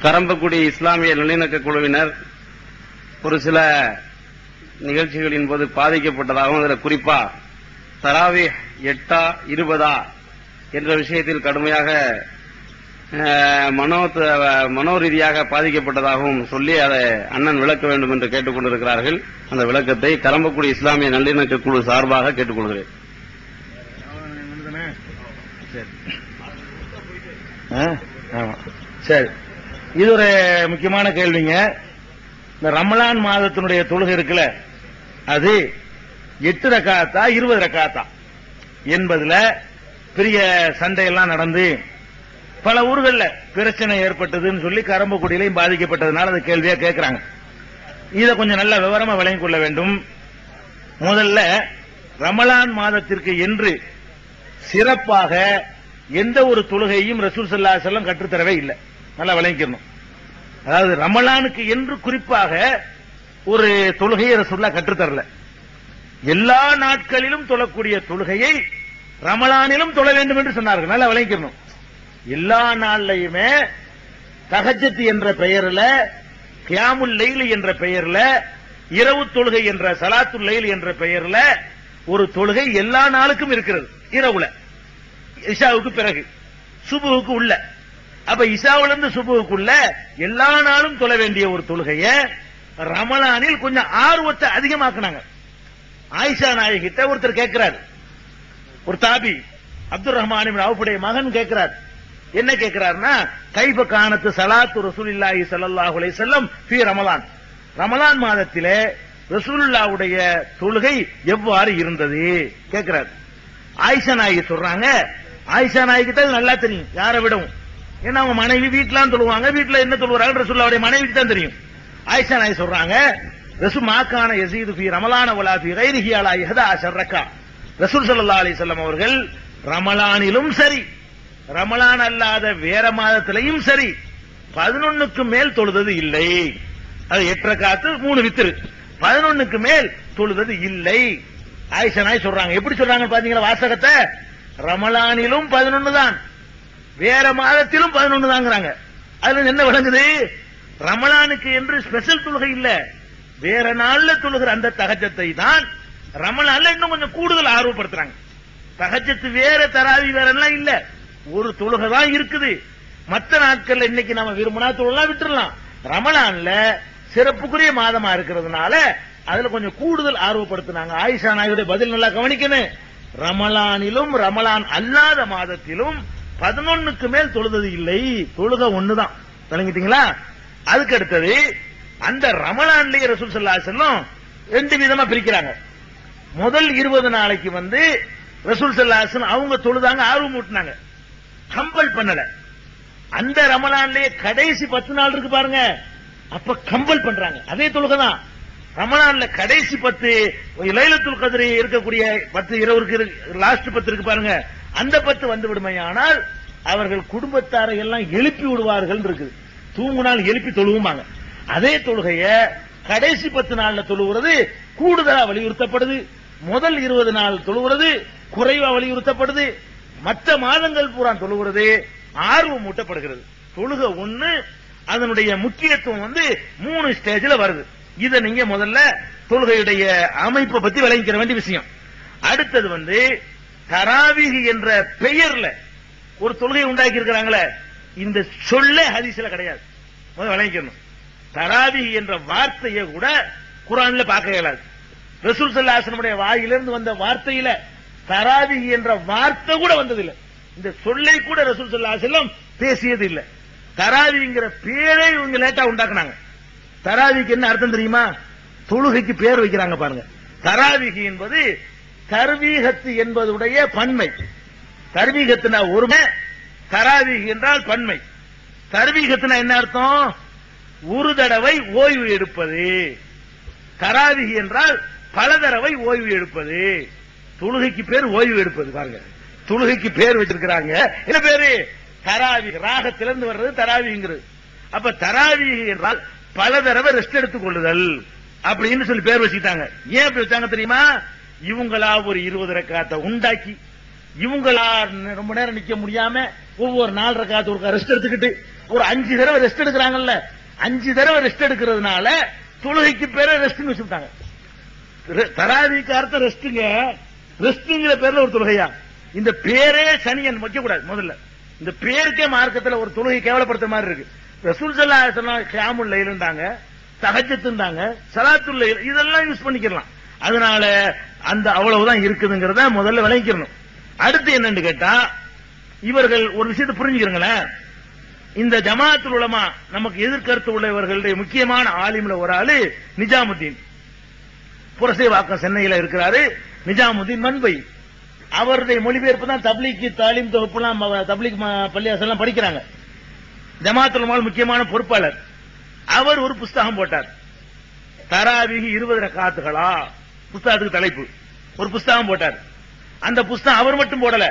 கரம்பக்குடி இஸ்லாமிய நல்லிணக்க குழுவினர் ஒரு சில நிகழ்ச்சிகளின் போது பாதிக்கப்பட்டதாகவும் அதில் குறிப்பா தராவீஹ் 8 20 என்ற விஷயத்தில் கடுமையாக மனோரீதியாக பாதிக்கப்பட்டதாகவும் சொல்லி அதை அண்ணன் விளக்க வேண்டும் என்று கேட்டுக் கொண்டிருக்கிறார்கள். அந்த விளக்கத்தை கரம்பக்குடி இஸ்லாமிய நல்லிணக்க குழு சார்பாக கேட்டுக்கொள்கிறேன். சரி, இது ஒரு முக்கியமான கேள்விங்க. இந்த ரமலான் மாதத்தினுடைய தொழுகை இருக்குல்ல, அது 8 ரக்காத்தா 20 ரக்காத்தா என்பதுல பெரிய சண்டையெல்லாம் நடந்து பல ஊர்களில் பிரச்சனை ஏற்பட்டதுன்னு சொல்லி கரம்பக்குடியிலையும் பாதிக்கப்பட்டதுனால அந்த கேள்வியா கேட்கிறாங்க. இதை கொஞ்சம் நல்ல விவரமா விளங்கிக் கொள்ள வேண்டும். முதல்ல ரமலான் மாதத்திற்கு என்று சிறப்பாக எந்த ஒரு தொழுகையும் ரசூல் ஸல்லல்லாஹு அலைஹி வஸல்லம் கற்றுத்தரவே இல்லை. நல்லா விளங்கிக்கணும். அதாவது ரமலானுக்கு என்று குறிப்பாக ஒரு தொழுகையை ரசூலுல்லாஹ் கற்றுத்தரல. எல்லா நாட்களிலும் தொழக்கூடிய தொழுகையை ரமலானிலும் தொழ வேண்டும் என்று சொன்னார்கள். நல்லா விளங்கிக்கணும். எல்லா நாள்லையுமே தஹஜ்ஜத் என்ற பெயரில், கியாமுல் லைல் என்ற பெயரில், இரவு தொழுகை என்ற ஸலாத்துல் லைல் என்ற பெயரில் ஒரு தொழுகை எல்லா நாளுக்கும் இருக்கிறது. இரவுல இஷாவுக்கு பிறகு சுபுவுக்கு உள்ள, அப்ப இஷாவிலிருந்து சுபுவுக்குள்ள எல்லா நாளும் தொழ வேண்டிய ஒரு தொழுகைய ரமலானில் கொஞ்சம் ஆர்வத்தை அதிகமாக்குனாங்க. ஆயிஷா நாயகிட்ட ஒருத்தர் கேட்கிறார், ஒரு தாபி அப்துல் ரஹ்மான் இப்னு அவுஃபுடைய மகன் கேட்கிறார். என்ன கேட்கிறார்னா, கைஃப கானத்து ஸலாத்து ரசூலுல்லாஹி ஸல்லல்லாஹு அலைஹி வஸல்லம் ஃபீ ரமலான், ரமலான் மாதத்திலே ரசூலுல்லாஹ்வுடைய தொழுகை எவ்வாறு இருந்தது கேட்கிறார். ஆயிஷா நாயகி சொல்றாங்க, ஆயிஷா நாயகிட்ட நல்லா தெரியும் யாரை விடவும். ஏன்னா அவங்க மனைவி வீட்டுலாம் தொழுவாங்க, வீட்டுல என்ன தொழுவாங்க ரசூலுல்லாஹ்வுடைய மனைவிக்கு தான் தெரியும். ஆயிஷா நாயகி சொல்றாங்க, ரசூல் மாக்கான யஸீது ஃபீ ரமலான வலா ஃபீ கைரிஹி அலா 11 ரக்கா, ரசூல் ஸல்லல்லாஹு அலைஹி வஸல்லம் அவர்கள் ரமலானிலும் சரி ரமலான் அல்லாத வேற மாதத்திலையும் சரி 11க்கு மேல் தொழுதது இல்லை. அது 8 ரக்காத்து 3 வித்ரு, 11க்கு மேல் தொழுதது இல்லை. ஆயிஷா நாயகி சொல்றாங்க. எப்படி சொல்றாங்க பாத்தீங்களா வாசகத்தை? ரமலானிலும் 11 தான், வேற மாதத்திலும் 11 தாங்கிறாங்க. அதுல என்ன விளங்குது? ரமலானுக்கு என்று ஸ்பெஷல் தொழுகை இல்ல, வேற நாள்ல தொழுகிற அந்த தஹஜ்ஜத்தை தான் ரமலான்ல இன்னும் கொஞ்சம் கூடுதல் ஆர்வப்படுத்துறாங்க. தஹஜ்ஜத் வேற, தராவி வேற எல்லாம் இல்ல, ஒரு தொழுகை தான் இருக்குது. மற்ற நாட்கள்ல இன்னைக்கு நம்ம விரும்பினா தொழலாம், விட்டுறலாம். ரமலான்ல சிறப்புக்குரிய மாதமா இருக்கிறதுனால அதுல கொஞ்சம் கூடுதல் ஆர்வப்படுத்தினாங்க. ஆயிஷா நாயுடைய பதில் நல்லா கவனிக்கணும். ரமலானிலும் ரமலான் அல்லாத மாதத்திலும் 11க்கு மேல் தொழுதது இல்லை, தொழுகை ஒண்ணுதான். விளங்கிட்டீங்களா? அதுக்கு அடுத்தது அந்த ரமலான்லயே ரசூல் ஸல்லல்லாஹு அலைஹி வஸல்லம் 2 விதமா பிரிக்கிறாங்க. முதல் 20 நாளைக்கு ரசூல் ஸல்லல்லாஹு அலைஹி வஸல்லம் அவங்க தொழுதாங்க, ஆர்வம் ஊட்டினாங்க, கம்பல் பண்ணல. அந்த ரமலான்லயே கடைசி 10 நாள் இருக்கு பாருங்க, அப்ப கம்பல் பண்றாங்க. அதே தொழுகை தான். ரமலான்ல கடைசி 10 லைலத்துல் கத்ர் இருக்கக்கூடிய 10 இரவு இருக்கு, லாஸ்ட் 10 இருக்கு பாருங்க, அந்த 10 வந்து விடுமையானால் அவர்கள் குடும்பத்தாரை எல்லாம் எழுப்பி விடுவார்கள் இருக்குது. தூங்குனால் எழுப்பி தொழுவுமாங்க. அதே தொழுகைய கடைசி 10 நாள்ல தொழுகிறது கூடுதலா வலியுறுத்தப்படுது. முதல் 20 நாள் தொழுகிறது குறைவா வலியுறுத்தப்படுது. மற்ற மாதங்கள் பூரா தொழுகிறது ஆர்வம் ஊட்டப்படுகிறது. தொழுகை ஒண்ணு, அதனுடைய முக்கியத்துவம் 3 ஸ்டேஜ்ல வருது. இத நீங்க முதல்ல தொழுகையுடைய அமைப்பை பத்தி விளங்கிக்கிற வேண்டிய விஷயம். அடுத்தது தராவீஹ் என்ற பெயர்ல ஒரு தொழுகை உண்டாக்கி இருக்கிறாங்களே, இந்த சொல்ல ஹதீஸ்ல கிடையாது. முதல்ல விளங்கிக்கணும். தராவீஹ் என்ற வார்த்தையை கூட குர்ஆன்ல பார்க்க இயலாது. ரசூல் ஸல்லல்லாஹு அலைஹி வஸல்லம் வாயிலிருந்து வந்த வார்த்தையில தராவீஹ் என்ற வார்த்தை கூட வந்ததில்லை. இந்த சொல்லை கூட ரசூல் ஸல்லல்லாஹு அலைஹி வஸல்லம் பேசியது இல்லை. தராவீங்கிற பேரை இவங்க லேட்டா உண்டாக்குனாங்க. தராவீக்கு என்ன அர்த்தம் தெரியுமா? தொழுகைக்கு பேர் வைக்கிறாங்க பாருங்க. தராவீஹ் என்பது தர்வீகத்து என்பதுடைய பன்மை. தர்வீகத்துனா ஒருமை, தராவீஹ் என்றால் பன்மை. தர்வீகத்துனா என்ன அர்த்தம்? ஒரு தடவை ஓய்வு எடுப்பது. தராவீஹ் என்றால் பல தடவை ஓய்வு எடுப்பது. தொழுகைக்கு பேர் ஓய்வு எடுப்பது. பாருங்க, தொழுகைக்கு பேர் வச்சிருக்கிறாங்க. என்ன பேரு? தராவீஹ். ராகத்திலிருந்து வர்றது தராவீங்கிறது. அப்ப தராவீஹ் என்றால் பல தடவை ரெஸ்ட் எடுத்துக் கொள்ளுதல் அப்படின்னு சொல்லி பேர் வச்சுட்டாங்க. ஏன் அப்படி வச்சாங்க தெரியுமா? இவங்களா ஒரு 20 ரக்காத்தை உண்டாக்கி இவங்களா ரொம்ப நேரம் நிக்க முடியாம ஒவ்வொரு 4 ரக்காத்து ஒரு ரெஸ்ட் எடுத்துக்கிட்டு ஒரு 5 தடவை ரெஸ்ட் எடுக்கிறாங்கல்ல, 5 தடவை ரெஸ்ட் எடுக்கிறதுனால தொழுகைக்கு பேர ரெஸ்ட் வச்சுட்டாங்க. தராவிக்கு அர்த்தம் ரெஸ்ட்டுங்க. ரெஸ்ட்ங்கிற பேர்ல ஒரு தொழுகையா? இந்த பேரே சனியன் வைக்க கூடாது. முதல்ல இந்த பேருக்கே மார்க்கத்துல ஒரு தொழுகை கேவலப்படுத்த மாதிரி இருக்கு. ரசூல் ஸல்லல்லாஹு அலைஹி வஸல்லம் கியாமுல் லைல்ன்றாங்க, தஹஜ்ஜுன்றாங்க, ஸலாத்துல் லைல் இதெல்லாம் யூஸ் பண்ணிக்கலாம். அதனால அந்த அவ்வளவுதான் இருக்குதுங்கிறத முதல்ல விளங்கிக்கணும். அடுத்து என்னன்னு கேட்டா, இவர்கள் ஒரு விஷயத்தை புரிஞ்சுக்கிறீங்களேன். இந்த ஜமாஅத்துல் உலமா நமக்கு எதிர்கருத்து உள்ளவர்களுடைய முக்கியமான ஆலிம்ல ஒரு ஆளு நிஜாமுத்தீன், புரசைவாக்கம் சென்னையில இருக்கிறாரு. நிஜாமுத்தீன் மன்பை அவருடைய மொழிபெயர்ப்பு தான் தப்லீக் தாலீம் தொகுப்புலாம் தப்லீக் பள்ளியாசெல்லாம் படிக்கிறாங்க. ஜமாஅத்துல் உலமா முக்கியமான பொறுப்பாளர். அவர் ஒரு புஸ்தகம் போட்டார், தராவீஹ் 20 ரக்காத்துகளா, புஸ்தகத்துக்கு தலைப்பு. ஒரு புஸ்தகம் போட்டார். அந்த புஸ்தகம் அவர் மட்டும் போடல,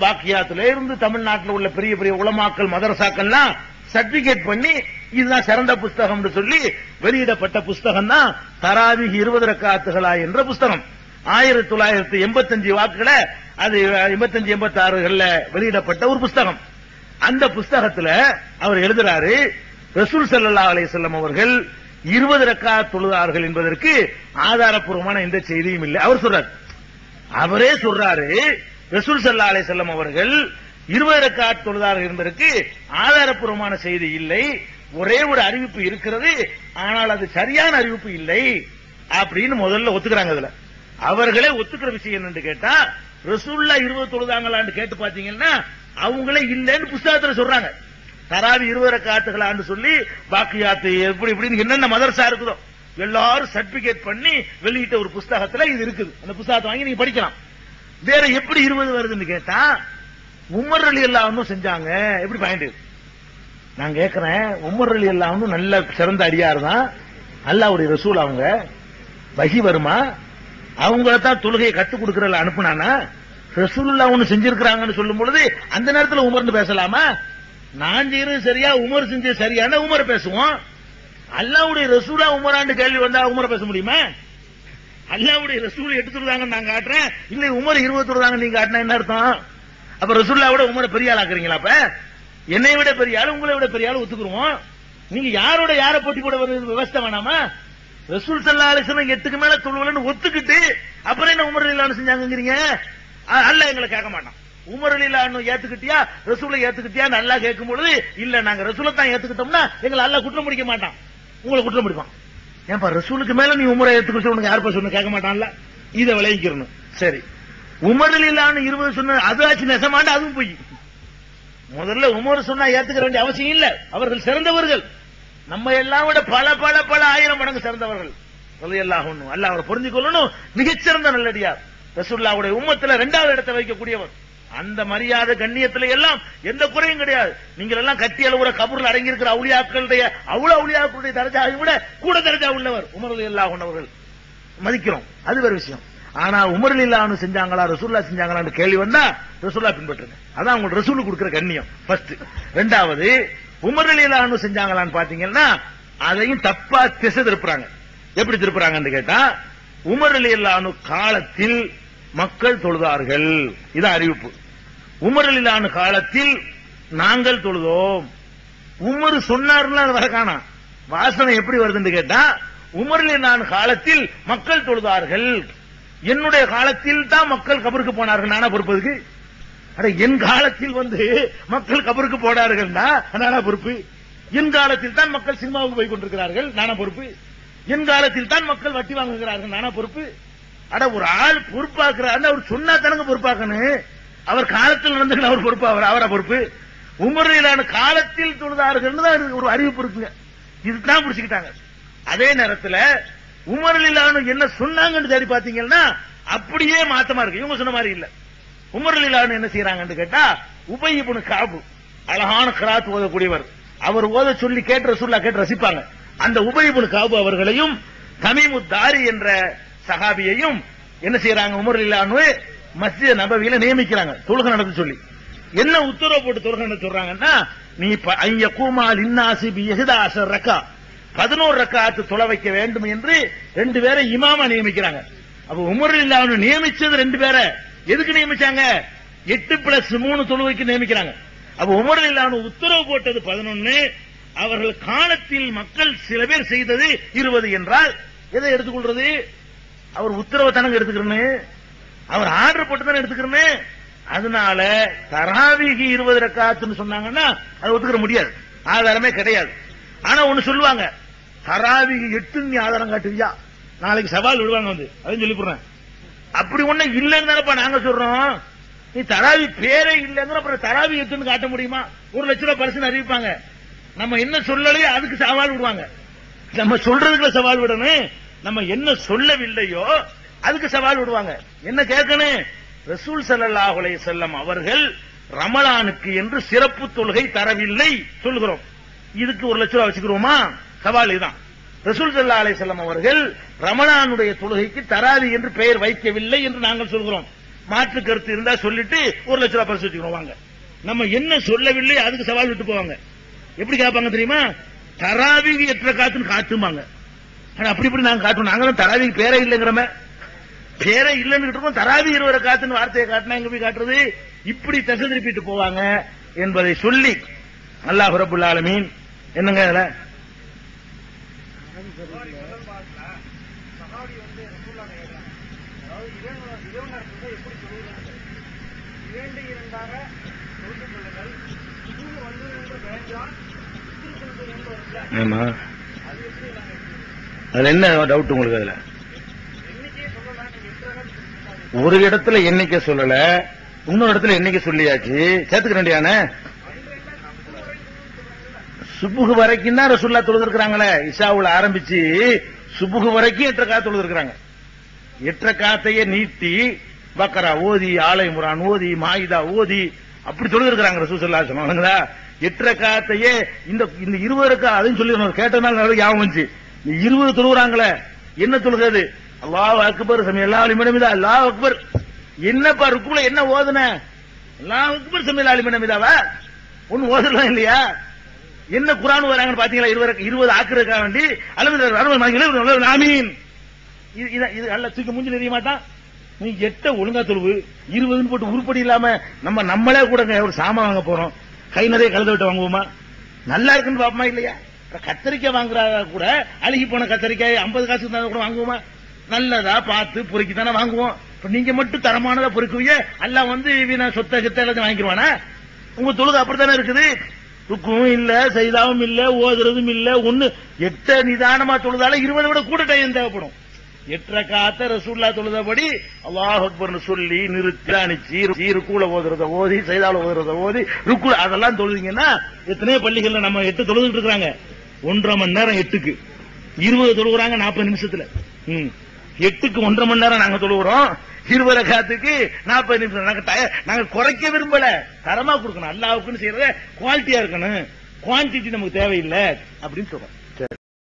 பாக்கியாத்துல இருந்து தமிழ்நாட்டில் உள்ள பெரிய பெரிய உலமாக்கள் மதரசாக்கள்லாம் சர்டிபிகேட் பண்ணி இதுதான் சிறந்த புஸ்தகம் சொல்லி வெளியிடப்பட்ட புஸ்தகம் தான் தராவீஹ் 20 ரக்காத்துகளா என்ற புஸ்தகம். 1985 வாக்குல அது 85-86 வெளியிடப்பட்ட ஒரு புஸ்தகம். அந்த புஸ்தகத்துல அவர் எழுதுறாரு, ரசூல் ஸல்லல்லாஹு அலைஹி வஸல்லம் அவர்கள் 20 ரக்காத் தொழுதார்கள் என்பதற்கு ஆதாரப்பூர்வமான எந்த செய்தியும் இல்லை. அவர் சொல்றாரு, அவரே சொல்றாரு, ரசூல் ஸல்லல்லாஹு அலைஹி வஸல்லம் அவர்கள் 20 ரக்காத் தொழுதார்கள் என்பதற்கு ஆதாரப்பூர்வமான செய்தி இல்லை. ஒரே ஒரு அறிவிப்பு இருக்கிறது, ஆனால் அது சரியான அறிவிப்பு இல்லை அப்படின்னு முதல்ல ஒத்துக்கிறாங்க. அதுல அவர்களே ஒத்துக்கிற விஷயம் என்னன்னு கேட்டா, ரசூலுல்லாஹ் 20 தொழுதாங்களான்னு கேட்டு பாத்தீங்கன்னா அவங்களே இல்லைன்னு புஸ்தகத்துல சொல்றாங்க. தராவி 20 ரக்காத்துகளான்னு சொல்லி பாக்கியாத்து எப்படி இப்படின்னு என்னென்ன மதரசா இருக்குதோ எல்லாரும் சர்டிபிகேட் பண்ணி வெளியிட்ட ஒரு புஸ்தகத்துல இது இருக்குது. அந்த புஸ்தகத்தை வாங்கி நீங்க படிக்கலாம். வேற எப்படி 20 வருதுன்னு கேட்டா, உமர் ரலியல்லாஹு அன்ஹு செஞ்சாங்க. எப்படி பாயிண்ட்? நான் கேட்கிறேன், உமர் ரலியல்லாஹு அன்ஹு நல்ல சிறந்த அடியார் தான், அல்லாஹ்வுடைய ரசூல். அவங்க வஹி வருமா? அவங்கள தான் தொழுகையை கத்துக் கொடுக்கறதுல அனுப்புனானா? ரசூலுல்லாஹ் ஒன்னு செஞ்சிருக்காங்கன்னு சொல்லும் பொழுது அந்த நேரத்தில் உமர்னு பேசலாமா? நான் செய்யறது சரியா, உமர் செஞ்சது சரியான உமர் பேசுவோம். அல்லாஹ்வுடைய ரசூலா உமரான்னு கேள்வி வந்தா உமர் பேச முடியுமா? அல்லாஹ்வுடைய ரசூல் 8 தொழுதாங்க நான் காட்டுறேன், இல்ல உமர் 20 தொழுதாங்க நீங்க காட்டினா என்ன அர்த்தம்? அப்ப ரசூலுல்லாஹ் விட உமரை பெரிய ஆள் ஆக்குறீங்களா? அப்ப என்னை விட பெரிய ஆள், உங்களை விட பெரிய ஆள் ஒத்துக்குருவோம். நீங்க யாரோட யாரை போட்டி போட விவசாய வேணாமா? ரசூல் ஸல்லல்லாஹு அலைஹி வஸல்லம் 8க்கு மேல தொழுவலன்னு ஒத்துக்கிட்டு அப்புறம் என்ன உமர் ரலியல்லாஹு செஞ்சாங்கங்கறீங்க? அல்லாஹ் எங்களை கேட்க மாட்டான். உமர் ரலியல்லாஹு ஏத்துக்கிட்டியா, ரசூலை ஏத்துக்கிட்டியா அல்லாஹ் கேட்கும் பொழுது இல்ல நாங்க ரசூலை தான் ஏத்துக்கிட்டோம்னா எங்களை அல்லாஹ் குற்றம் பிடிக்க மாட்டான், உங்களை குற்றம் பிடிப்பான். ஏன்பா ரசூலுக்கு மேல நீ உமரை ஏத்துக்கிட்டு உனக்கு யார் சொன்ன கேட்க மாட்டான்ல? இதை விளைவிக்கிறணும். சரி, உமர் ரலியல்லாஹு 20 சொன்ன அது ஆச்சு நெசமாண்டா, அதுவும் போய். முதல்ல உமர் சொன்னா ஏத்துக்க வேண்டிய அவசியம் இல்ல, அவர்கள் சிறந்தவர்கள், நம்ம எல்லாம் விட பல பல பல 1000 மடங்கு சிறந்தவர்கள். ரலியல்லாஹு அன்ஹு அல்லாஹ் அவரை புரிஞ்சு கொள்ளணும். மிகச்சிறந்த நல்லடியார், ரசூலுல்லாஹ்வுடைய உம்மத்துல 2வது இடத்தை வைக்கக்கூடியவர். அந்த மரியாதை கண்ணியத்துல எல்லாம் எந்த குறையும் கிடையாது. நீங்கள் எல்லாம் கட்டி அளவுற கபூர்ல அடங்கி இருக்கிற அவுலியாக்களுடைய அவ்வளவு அவுலியாக்களுடைய தரஜாவை விட கூட தரஜா உள்ளவர் உமர் ரலியல்லாஹு அன்ஹு அவர்கள். மதிக்கிறோம், அது வேற விஷயம். ஆனா உமர் ரலியல்லாஹு அன்ஹு செஞ்சாங்களா ரசூலுல்லாஹ் செஞ்சாங்களான்னு கேள்வி வந்தா ரசூலுல்லாஹ் பின்பற்றுங்க. அதான் உங்களுக்கு ரசூலுக்கு கொடுக்கிற கண்ணியம் ஃபர்ஸ்ட். 2வது உமர் ரலியல்லாஹு அன்ஹு செஞ்சாங்களான்னு பாத்தீங்கன்னா அதையும் தப்பா திசை திருப்புறாங்க. எப்படி திருப்புறாங்கன்னு கேட்டா, உமர் ரலியல்லாஹு அன்ஹு காலத்தில் மக்கள் தொழுதார்கள், இதான் அறிவிப்பு. உமர் ரலியல்லாஹு அன்ஹு காலத்தில் நாங்கள் தொழுதோம். உமர் சொன்னார்னா வர காணா வாசனை எப்படி வருதுன்னு கேட்டா, உமர் ரலியல்லாஹு அன்ஹு காலத்தில் மக்கள் தொழுதார்கள், என்னுடைய காலத்தில் தான் மக்கள் கபருக்கு போனார்கள், நானா பொறுப்பதுக்கு? அட என் காலத்தில் மக்கள் கபருக்கு போனார்கள், நானா பொறுப்பு? என் காலத்தில் தான் மக்கள் சினிமாவுக்கு போய் கொண்டிருக்கிறார்கள், நானா பொறுப்பு? என் காலத்தில் தான் மக்கள் வட்டி வாங்குகிறார்கள், நானா பொறுப்பு? அட ஒரு ஆள் பொறுப்பாக்குறாரு, அவர் சொன்னா தானங்க பொறுப்பாக்கணும். அவர் காலத்தில் நடந்து அவர் பொறுப்பு, அவரா பொறுப்பு? உமர் ரலியல்லாஹு அன்ஹு காலத்தில் தொழுதார்கள் தான் ஒரு அறிவிப்பு இருக்குங்க. இதுதான் புடிச்சுக்கிட்டாங்க. அதே நேரத்தில் உமர் ரலியல்லாஹு அன்ஹு என்ன சொன்னாங்கன்னு தேடி பாத்தீங்கன்னா அப்படியே மாத்தமா இருக்கு, இவங்க சொன்ன மாதிரி இல்ல. உமர் ரலியல்லாஹு அன்ஹு என்ன செய்யறாங்கன்னு கேட்டா, உபய் இப்னு கஅப் அழகான கிராத் ஓதக்கூடியவர், அவர் ஓத சொல்லி கேட்டு ரசூலுல்லாஹ் கேட்டு ரசிப்பாங்க. அந்த உபய் இப்னு கஅப் அவர்களையும் தமீமுத் தாரி என்ற சஹாபியையும் என்ன செய்யறாங்க, உமர் ரலியல்லாஹு அன்ஹு மஸ்ஜித் நபவியில நியமிக்கிறாங்க தொழுகை நடத்த சொல்லி. என்ன உத்தரவு போட்டு தொழுகை நடத்த சொல்றாங்கன்னா, நீ ஐயகூமா லின்னாசி பி 11 ரக்கா 11 ரக்காத்து தொழ வைக்க வேண்டும் என்று 2 பேரை இமாமா நியமிக்கிறாங்க. அப்ப உமர் ரலியல்லாஹு அன்ஹு நியமிச்சது 2 பேரை, எதுக்கு நியமிச்சாங்க? 8+3 தொழுகைக்கு நியமிக்கிறாங்க. அப்ப உமர் ரலியல்லாஹு உத்தரவு போட்டது 11, அவர்கள் காலத்தில் மக்கள் சில பேர் செய்தது 20 என்றால் எதை எடுத்துக்கொள்றது? அவர் உத்தரவை தானங்க எடுத்துக்கிறேன்னு, அவர் ஆர்டர் போட்டு தானே எடுத்துக்கிறேன்னு. அதனால தராவீஹ் 20 ரக்காத்துன்னு சொன்னாங்கன்னா அது ஒத்துக்கிற முடியாது, ஆதாரமே கிடையாது. ஆனா ஒண்ணு சொல்லுவாங்க, தராவீஹ் 8 நீ ஆதாரம் காட்டுவியா, நாளைக்கு சவால் விடுவாங்க வந்து, அதையும் சொல்லி போடுறேன். அப்படி ஒண்ணு இல்லைன்னு தானப்பா நாங்க சொல்றோம். நீ தராவி பேரே இல்லைங்கிற அப்புறம் தராவி 8ன்னு காட்ட முடியுமா? 1 லட்சம் ரூபாய் பரிசு அறிவிப்பாங்க, நம்ம என்ன சொல்லலையோ அதுக்கு சவால் விடுவாங்க. நம்ம சொல்றதுக்குள்ள சவால் விடணும், நம்ம என்ன சொல்லவில்லையோ அதுக்கு சவால் விடுவாங்க. என்ன கேட்கணும்? ரசூல் ஸல்லல்லாஹு அலைஹி வஸல்லம் அவர்கள் ரமலானுக்கு என்று சிறப்பு தொழுகை தரவில்லை சொல்கிறோம். இதுக்கு 1 லட்சம் ரூபாய் வச்சுக்கிறோமா? சவால் இதுதான். ரசூல் ஸல்லல்லாஹு அலைஹி வஸல்லம் அவர்கள் ரமலானுடைய தொழுகைக்கு தராவி என்று பெயர் வைக்கவில்லை என்று நாங்கள் சொல்கிறோம். மாற்று கருத்து இருந்தா சொல்லிட்டு 1 லட்சம் ரூபாய் பரிசு வச்சுக்கிறோம் வாங்க. நம்ம என்ன சொல்லவில்லை அதுக்கு சவால் விட்டு போவாங்க. எப்படி கேட்பாங்க தெரியுமா? தராவிக்கு 8 ரக்காத்துன்னு காட்டுமாங்க. ஆனா அப்படி இப்படி நாங்க காட்டுவோம், நாங்களும் தராவிக்கு பேரே இல்லைங்கிறோமே, பேரே இல்லைன்னு இருக்கோம். தராவி 20 ரக்காத்துன்னு வார்த்தையை காட்டினா எங்க போய் காட்டுறது? இப்படி திசை திருப்பிட்டு போவாங்க என்பதை சொல்லி அல்லாஹ் ரப்பல் ஆலமீன் என்னங்க அதுல ஆமா, அதுல என்ன டவுட் உங்களுக்கு? அதுல ஒரு இடத்துல எண்ணிக்கை சொல்லல, இன்னொரு இடத்துல எண்ணிக்கை சொல்லியாச்சு, சேர்த்துக்க வேண்டியான சுபுகு வரைக்கும் தான் ரசூலுல்லாஹ் தொழுதுருக்காங்களே. இஷாவுல ஆரம்பிச்சு சுபுகு வரைக்கும் 8 ரக்காத் தொழுதுருக்காங்க. 8 ரக்காத்தையே நீட்டி பக்கரா ஓதி, ஆலை இம்ரான் ஓதி, மாயிதா ஓதி அப்படி தொழுதுருக்காங்க ரசூல் ஸல்லல்லாஹு அலைஹி வஸல்லம். 8 ரக்காத்தையே இந்த 20 ரக்காத் அதையும் சொல்லி கேட்டனால நிறைய ஞாபகம் வந்துச்சு. 20 தொழுகிறாங்களே, என்ன தொழுகிறது? அல்லாஹ் அக்பர் சமிஅல்லாஹு லிமன் ஹமிதா, அல்லாஹ் அக்பர். என்னப்பா ருக்குல என்ன ஓதுன? அல்லாஹ் அக்பர் சமிஅல்லாஹு லிமன் ஹமிதாவா ஒன்னு ஓதலாம் இல்லையா? என்ன குர்ஆன் வராங்கன்னு பாத்தீங்களா? 20 ஆக்குறதுக்காக வேண்டி அல்ஹம்துலில்லாஹ் ஆமீன். இது அல்ல தூக்கி மூஞ்சி தெரிய மாட்டான். நீ 8 ஒழுங்கா தொழுவு, 20ன்னு போட்டு உருப்படி இல்லாம நம்மளே கூட ஒரு சாமான் வாங்க போறோம், கை நிறைய கழுத விட்டு வாங்குவோமா? நல்லா இருக்குன்னு பாப்போமா இல்லையா? கத்தரிக்காய் வாங்குறா கூட அழுகி போன கத்தரிக்காய் 50 காசு கூட வாங்குவோமா? நல்லதா பார்த்து பொறுக்கி தானே வாங்குவோம். இப்ப நீங்க மட்டும் தரமானதா பொறுக்குவீங்க, எல்லாம் வந்து வீணா சொத்த கிட்ட எல்லாத்தையும் வாங்கிடுவானா? உங்க தொழுது அப்படித்தானே இருக்குது. ருக்கும் இல்ல, சைதாவும் இல்ல, ஓதுறதும் இல்ல, ஒண்ணு 8 நிதானமா தொழுதால 20 விட கூட டைம் தேவைப்படும். 8 ரக்காத்த ரசூலுல்லாஹ் தொழுதபடி அல்லாஹ் அக்பர்னு சொல்லி நிறுத்தி அணிச்சி ருக்குல ஓதுறத ஓதி, சைதாவுல ஓதுறத ஓதி, ருக்குல அதெல்லாம் தொழுதீங்கன்னா எத்தனையோ பள்ளிகள்ல நம்ம 8 தொழுதுட்டு இருக்காங்க. 1.5 மணி நேரம் 8க்கு 20 தொழுகிறாங்க 40 நிமிஷத்துல. 8க்கு 1.5 மணி நேரம் நாங்க தொழுகிறோம், 20 ரக்காத்துக்கு 40 நிமிஷம். நாங்க குறைக்க விரும்பல, தரமா கொடுக்கணும். அல்லாஹ்வுக்குன்னு செய்யறத குவாலிட்டியா இருக்கணும், குவான்டிட்டி நமக்கு தேவையில்லை அப்படின்னு சொல்றோம்.